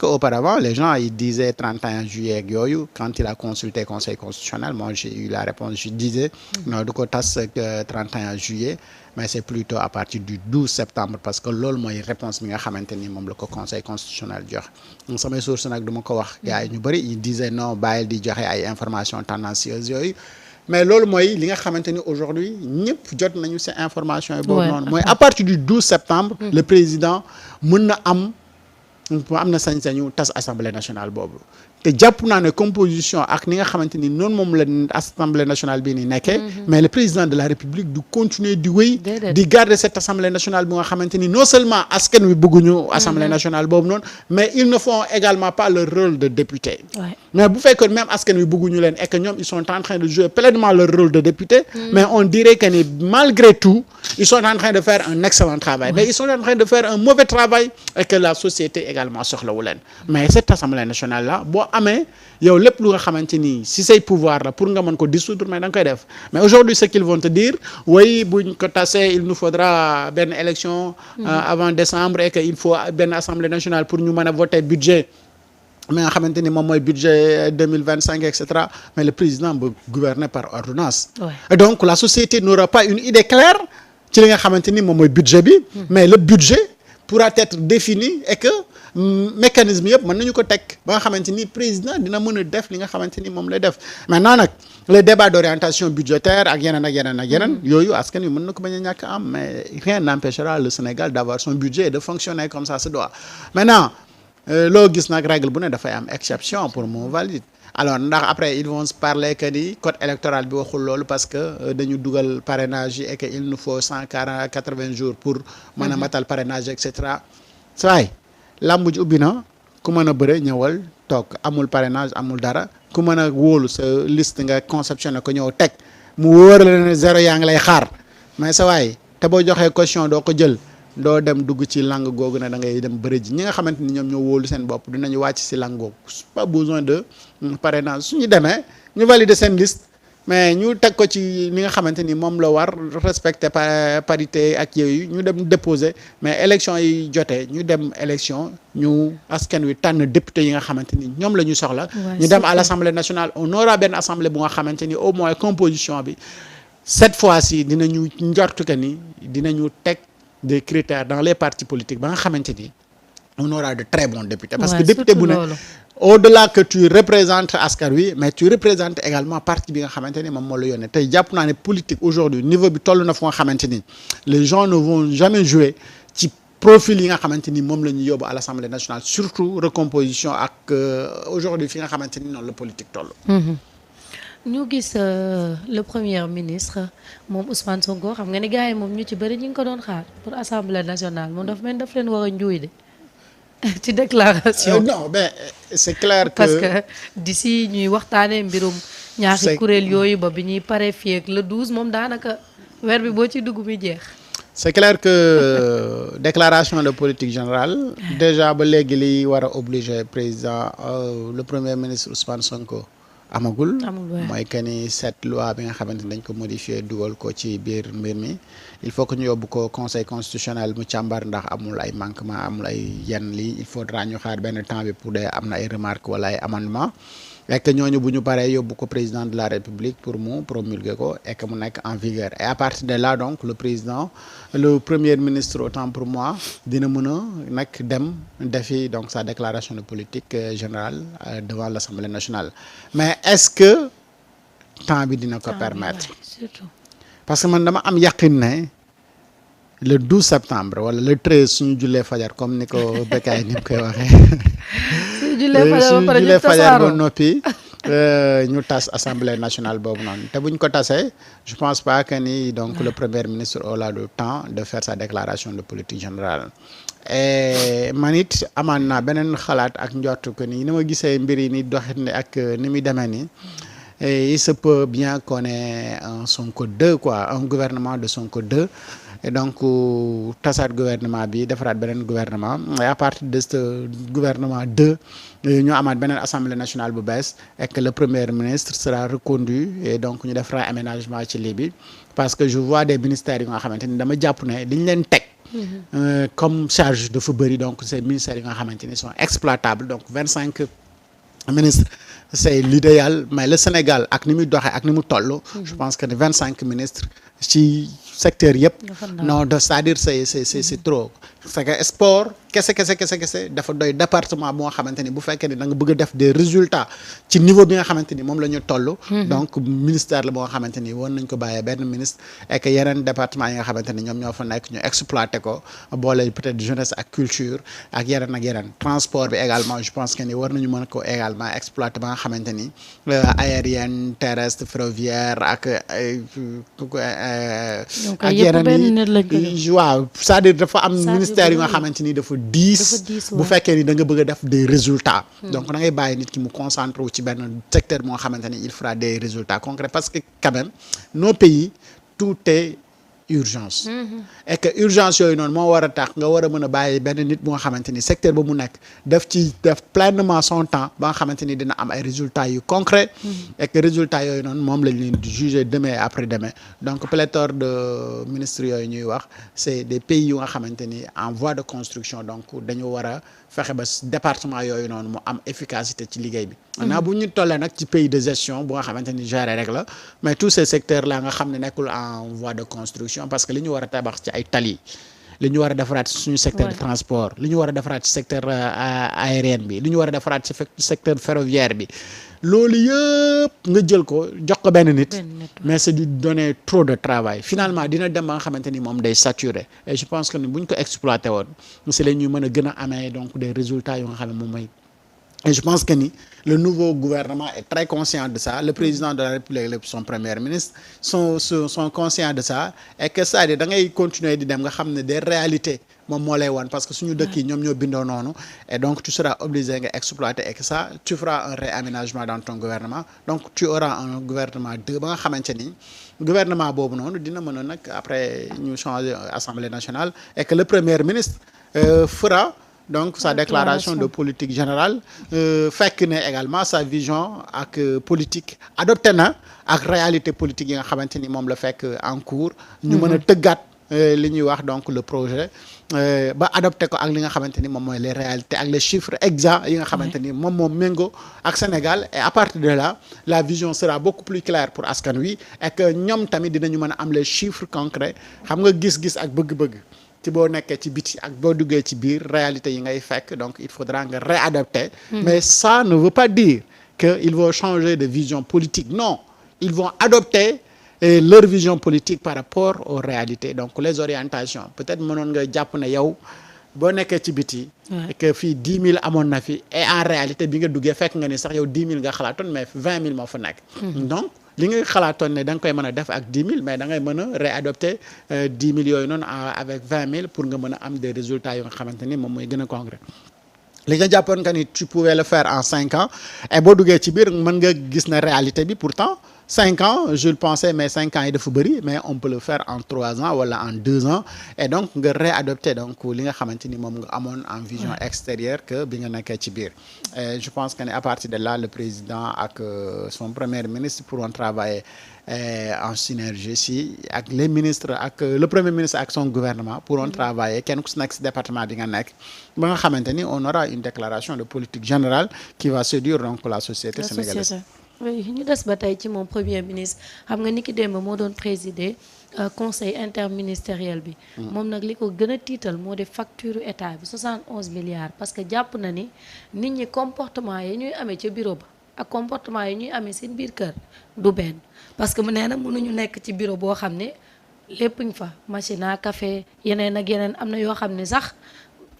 Auparavant, les gens ils disaient 31 juillet ak yooyu quand il a consulté conseil constitutionnel moi j'ai eu la réponse je disais non du ko tas 31 juillet mais c'est plutôt à partir du 12 septembre parce que loolu mooy réponse bi nga xamante ni moom la ko conseil constitutionnel jox samay source nag du ma ko wax gars yi ñu bëri ils disaient non bàyyil di joxe ay informations tendancieuses yooyu mais loolu mooy li nga xamante ni aujourd'hui ñëpp jot nañu ces informations yi boobu noonu mooy à partir du 12 septembre le président mën na am na sañ-sañu tas assemblée nationale boobu te jàpp naa ne composition ak ni nga xamante ni noonu moom la assemblée nationale bii ni nekkee mais le président de la république du continuer di wéy di garder cette assemblée nationale bi nga xamante ni non seulement askan wi bëgguñu assemblée nationale boobu noonu mais ils ne font également pas leur rôle de député mais bu fekkoon même askan wi bëgguñu leen et que ñoom ils sont en train de jouer pleinement leur rôle de député mais on dirait que ni malgré tout ils sont en train de faire un excellent travail mais ils sont en train de faire un mauvais travail et que la société également soxlawu leen mais cette assemblée nationale là boo amee yow lépp lu nga xamante ni si say pouvoir la pour nga mën ko dissoudre mais da nga koy def mais aujourd'hui ce qu'ils vont te dire oui buñ ko tasee il nous faudra benn élection avant décembre et que il faut benn assemblée nationale pour ñu mën a voter budget mais nga xamante ni moom mooy budget 2025 et cetera mais le président va gouverner par ordonnance et donc la société n'aura pas une idée claire ci li nga xamante ni moom mooy budget bi mais le budget pourra être défini et que mécanisme yëpp mën nañu ko teg ba nga xamante ni président dina mën a def li nga xamante ni moom lay def maintenant nag les débats d'orientation budgétaire ak yeneen yooyu askan wi mën na ko bañ a ñàkk am mais rien n'empêchera le Sénégal d'avoir son budget et de fonctionner comme ça se doit maintenant loo gis nag règle bu ne dafay am exception pour mu valide alors ndax après ils vont se parler que ni code électoral bi waxul loolu parce que dañu dugal parrainage yi et que il nous faut 180 jours pour mën a matal parrainage et cetera saay làmb ji ubbi na ku mën a bëre ñëwal toog amul parrainage amul dara ku mën a wóolu sa liste nga conceptionné ko ñëw teg mu wóor la ne zéro yaa ngi lay xaar mais sa waay te boo joxee caution doo ko jël doo dem dugg ci langue googu ne da ngay dem bëri ji ñi nga xamante ni ñoom ñoo wóolu seen bopp dinañu wàcc si langue googu pas besoin de parrainage suñu demee ñu valider seen liste mais ñu teg ko ci li nga xamante ni moom la war respecter parité ak yooyu ñu dem déposer mais élection yi jotee ñu dem élection ñu askan wi tànn député yi nga xamante ni ñoom la ñu soxla ñu dem à l'Assemblée nationale on aura benn assemblée bu nga xamante ni au moins composition bi cette fois-ci dinañu njort que ni dinañu teg des critères dans les partis politiques ba nga xamante ni on aura de très bons députés parce que député bu ne au-delà que tu représentes askan wi mais tu représentes également parti bi nga xamante ni moom moo la yónnee tey jàpp naa ne politique aujourd'hui niveau bi toll na fu nga xamante ni les gens ne vont jamais jouer ci profil yi nga xamante ni moom la ñu yóbbu à l'Assemblée nationale surtout recomposition ak aujourd'hui fi nga xamante ni noonu la politique toll. ñu gis le premier ministre moom Ousmane Sonko xam nga ni gars yi moom ñu ci bëri ñu ngi ko doon xaar pour Assemblée nationale moom daf leen war a njuuy de ci déclaration. Non mais c'est clair que parce que d'ici ñuy waxtaanee mbirum ñaari kuréel yooyu ba bi ñuy pare fii ak le 12 moom daanaka weer bi boo ci dugg mi jeex. c'est clair que déclaration de politique générale déjà ba léegi li war a obliger président le premier ministre Ousmane Sonko. amagul mooy que ni cette loi bi nga xamante ni dañ ko modifier dugal ko ci biir mbir mi il faut que ñu yóbbu ko conseil constitutionnel mu càmbar ndax amul ay manquement amul ay yenn lii il faudra ñu xaar benn temps bi pour dee am na ay remarques wala ay amendement et que ñooñu bu ñu paree yóbbu ko président de la république pour mu promulguer ko et que mu nekk en vigueur et à partir de là donc le premier ministre autant pour moi dina mën a nag dem defi donc sa déclaration de politique générale devant l'Assemblée nationale mais est-ce que temps bi dina ko permettre parce que man dama am yaqin ne le 12 septembre wala le 13 suñu jullee fajar comme ni ko Bécaye ni mu koy waxee suñu jullee fajar ba noppi ñu tas assemblée nationale boobu noonu te buñ ko tasee je pense pas que ni donc le premier ministre aura le temps de faire sa déclaration de politique générale et man it amaan naa beneen xalaat ak njort que ni ma gisee mbir yi ni doxit ni ak ni muy demee nii et il se peut bien qu'on ait un Sonko 2 quoi un gouvernement de Sonko 2 et donc tasaat gouvernement bi defaraat beneen gouvernement et à partir de ce gouvernement 2 ñu amaat beneen assemblée nationale bu bees et que le premier ministre sera reconduit et donc ñu defara aménagement ci lii bi parce que je vois des ministères yi nga xamante ni dama jàpp ne liñ leen teg comme charge dafa bëri donc ces ministères yi nga xamante ni sont exploitables donc 25 ministres c'est l'idéal mais le Sénégal ak ni muy doxee ak ni mu toll. je pense que ne 25 ministres ci secteur yëpp. non c'est-à-dire c'est trop. c'est que sport kese dafa doy département bu nga xamante ni bu fekkee ni da nga bëgg a def des résultats ci niveau bi nga xamante ni moom la ñu toll. donc ministère la boo nga xamante ni woon nañ ko bàyyee benn ministre et que yeneen département yi nga xamante ni ñoom ñoo fa nekk ñu exploité ko boole peut-être jeunesse ak culture ak yeneen transport bi également je pense que ni war nañu mën ko également exploité ba nga xamante ni aérienne terrestre ferroviaire ak yeneen yi waaw c'est-à-dire dafa am ministère yu nga xamante ni dafa diis bu fekkee ni da nga bëgg a def des résultats donc da ngay bàyyi nit ki mu concentré wu ci benn secteur moo xamante ni il fera des résultats concrets parce que quand même nos pays tout est urgence et que urgence yooyu noonu moo war a tax nga war a mën a bàyyi benn nit bu nga xamante ni secteur ba mu nekk def pleinement son temps ba nga xamante ni dina am ay résultats yu concrets et que résultats yooyu noonu moom lañ leen di juger demain et après-demain donc pléthore de ministres yooyu ñuy wax c'est des pays yu nga xamante ni en voie de construction donc dañu war a fexe ba département yooyu noonu mu am efficacité ci liggéey bi maintenant bu ñu tollee nag ci pays de gestion bu nga xamante ni gérer rek la mais tous ces secteurs là nga xam ne nekkul en voie de construction parce que li ñu war a tabax ci ay tali li ñu war a defaraat ci suñu secteur de transport li ñu war a defaraat ci secteur aérien bi li ñu war a defaraat ci secteur ferroviaire bi loolu yëpp nga jël ko jox ko benn nit mais c'est du donner trop de travail finalement dina dem ba nga xamante ni moom day saturé et je pense que ni bu ñu ko exploité woon c'est la ñuy mën a gën a amee donc des résultats yu nga xam ne moom mooy et je pense que ni le nouveau gouvernement est très conscient de ça le président de la République son premier ministre sont conscients de ça et que c'est-à-dire da ngay continuer di dem nga xam ne des réalités moom moo lay wan parce que suñu dëkk yi ñoom ñoo bindoo noonu et donc tu seras obligé nga exploiter et que ça tu feras un réaménagement dans ton gouvernement donc tu auras un gouvernement ba nga xamante ni gouvernement boobu noonu dina mën a nag après ñu changer Assemblée nationale et que le premier ministre fera donc sa déclaration de politique générale fekk ne également sa vision ak politique adopté na ak réalité politique yi nga xamante ni moom la fekk en cours ñu mën a tëggaat li ñuy wax donc le projet ba adopté ko ak li nga xamante ni moom mooy les réalités ak les chiffres exacts yi nga xamante ni moom méngoo ak Sénégal et à partir de là la vision sera beaucoup plus claire pour askan wi et que ñoom tamit dinañu mën a am les chiffres concrets xam nga gis-gis ak bëgg-bëgg ci boo nekkee ci biti ak boo duggee ci biir réalité yi ngay fekk donc il faudra nga réadapter mais ça ne veut pas dire que ils vont changer de vision politique non ils vont adopter leur vision politique par rapport aux réalités donc les orientations peut-être mënoon nga jàpp ne yow boo nekkee ci biti que fii 10 000 amoon na fi et en réalité bi nga duggee fekk nga ni sax yow 10 000 nga xalaatoon mais 20 000 moo fa nekk donc li nga xalaatoon ne da nga koy mën a def ak 10 000 mais da ngay mën a réadopter 10 000 yooyu noonu avec 20 000 pour nga mën a am des résultats yu nga xamante ni moom mooy gën a concret li nga jàppoon que ni tu pouvais le faire en 5 ans et boo duggee ci biir mën nga gis na réalité bi pourtant 5 ans je le pensais mais 5 ans yi dafa bëri mais on peut le faire en 3 ans wala en 2 ans et donc nga réadopter donc li nga xamante ni moom nga amoon en vision extérieure que bi nga nekkee ci biir et je pense que ne à partir de là le président ak son premier ministre pourront travailler en synergie si ak les ministres ak le premier ministre ak son gouvernement pourront travailler kenn ku si nekk si département bi nga nekk ba nga xamante ni on aura une déclaration de politique générale qui va séduire donc la société sénégalaise. oui ñu des ba tey ci moom premier ministre xam nga ni ki démb moo doon présider conseil interministériel bi moom nag li ko gën a tiital moo di facture état bi 71 milliards parce que jàpp na ni nit ñi comportement yi ñuy amee ca bureau ba ak comportement yi ñuy amee seen biir kër du benn parce que mu nee na mënuñu nekk ci bureau boo xam ne lépp ñu fa machine à café yeneen ak yeneen am na yoo xam ne sax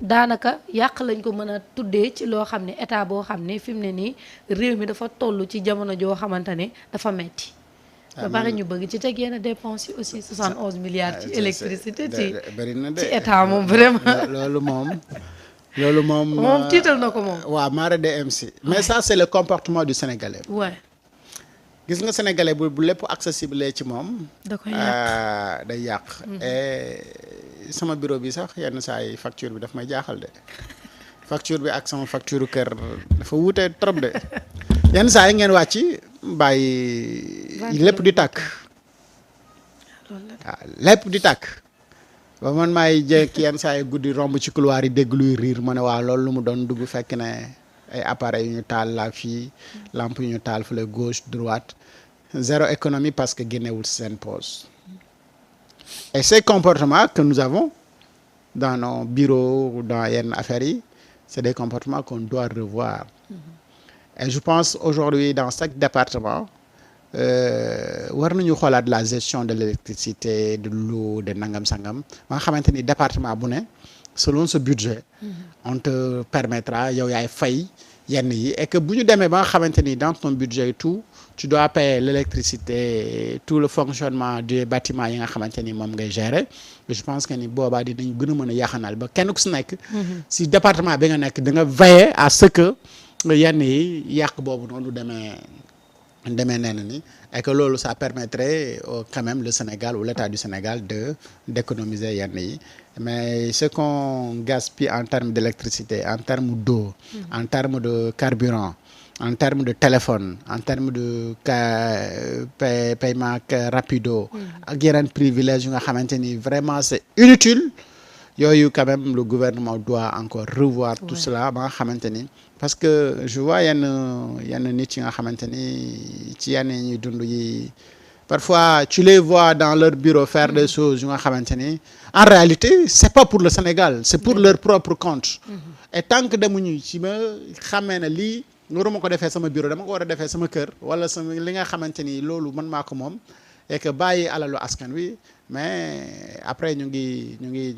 daanaka yàq lañ ko mën a tuddee ci loo xam ne état boo xam ne fi mu ne nii réew mi dafa toll ci jamono joo xamante ne dafa metti ba pare ñu bëgg ci teg yenn dépenses yi aussi 71 milliards ci électricité ci état moom vraiment loolu moom tiital na ko moom waaw maara DMC mais ça c'est le comportement du Sénégalais ouais gis nga Sénégalais bu lépp accessible ci moom da koy yàq day yàq sama bureau bi sax yenn saa yi facture bi daf may jaaxal de facture bi ak sama facture kër dafa wuute trop de yenn saa yi ngeen wàcc bàyyi lépp di tàkk waaw lépp di tàkk ba man maay jékki yenn saa yi guddi romb ci couloir yi dégg luy riir ma ne waaw loolu lu mu doon dugg fekk ne ay appareils yu ñu taal la fii lampe yu ñu taal fële gauche droite zéro économie parce que génnewul seen poche. Et ces comportements que nous avons dans nos bureaux dans yenn affaires yi c'est des comportements qu'on doit revoir. Et je pense aujourd'hui dans chaque département war nañu xoolaat la gestion de l'électricité de l'eau de nangam sangam ba nga xamante ni département bu ne selon ce budget on te permettra yow yaay fay yenn yi et que bu ñu demee ba nga xamante ni dans ton budget et tout tu dois payer l'électricité tout le fonctionnement des bâtiments yi nga xamante ni moom ngay gérer je pense que ni boobaa dinañ gën a mën a yaxanal ba kenn ku si nekk si département bi nga nekk da nga veiller à ce que yenn yi yàq boobu noonu demee nee ni et que loolu ça permettrait quand même le Sénégal ou l'État du Sénégal d'économiser yenn yi mais ce qu'on gaspille en termes d'électricité en termes d'eau en termes de carburant en termes de téléphone en termes de paiement rapido ak yeneen privilèges yu nga xamante ni vraiment c'est inutile yooyu quand même le gouvernement doit encore revoir tout cela ba nga xamante ni parce que je vois yenn nit yi nga xamante ni ci yenn ñuy dund yi parfois tu les vois dans leur bureau faire des choses yu nga xamante ni en réalité c'est pas pour le Sénégal c'est pour leur propre compte et tant que demuñu ci ma xamee ne lii waruma ko defee sama bureau dama ko war a defee sama kër wala sama li nga xamante ni loolu man maa ko moom et que bàyyi alalu askan wi mais après ñu ngi